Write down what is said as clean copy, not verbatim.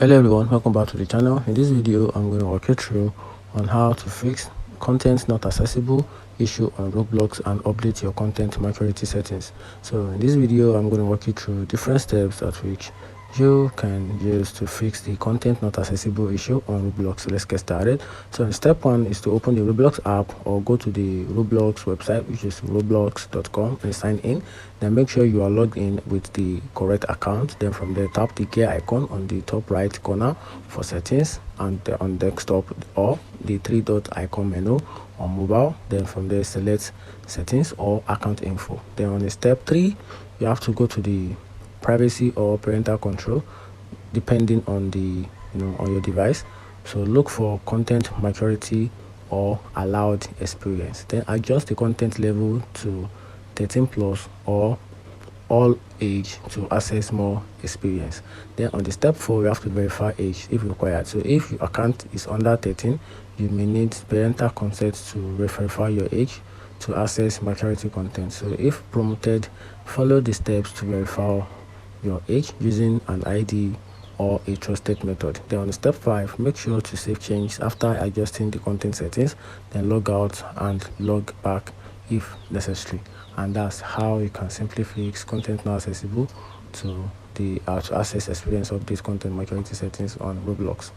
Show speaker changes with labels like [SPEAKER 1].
[SPEAKER 1] Hello everyone, welcome back to the channel. In this video I'm going to walk you through on how to fix content not accessible issue on Roblox and update your content maturity settings. So in this video I'm going to walk you through different steps at which you can use to fix the content not accessible issue on Roblox. So let's get started. So step one is to open the Roblox app or go to the Roblox website, which is roblox.com, and sign in. Then make sure you are logged in with the correct account. Then from there, tap the gear icon on the top right corner for settings, and on desktop or the three dot icon menu on mobile. Then from there, select settings or account info. Then on the step 3, you have to go to the privacy or parental control depending on the on your device. So look for content maturity or allowed experience. Then adjust the content level to 13 plus or all age to access more experience. Then on the step 4, you have to verify age if required. So if your account is under 13, you may need parental consent to verify your age to access maturity content. So if prompted, follow the steps to verify your age using an ID or a trusted method. Then on step 5, make sure to save changes after adjusting the content settings, then log out and log back if necessary. And that's how you can simply fix content not accessible to access experience of these content maturity settings on Roblox.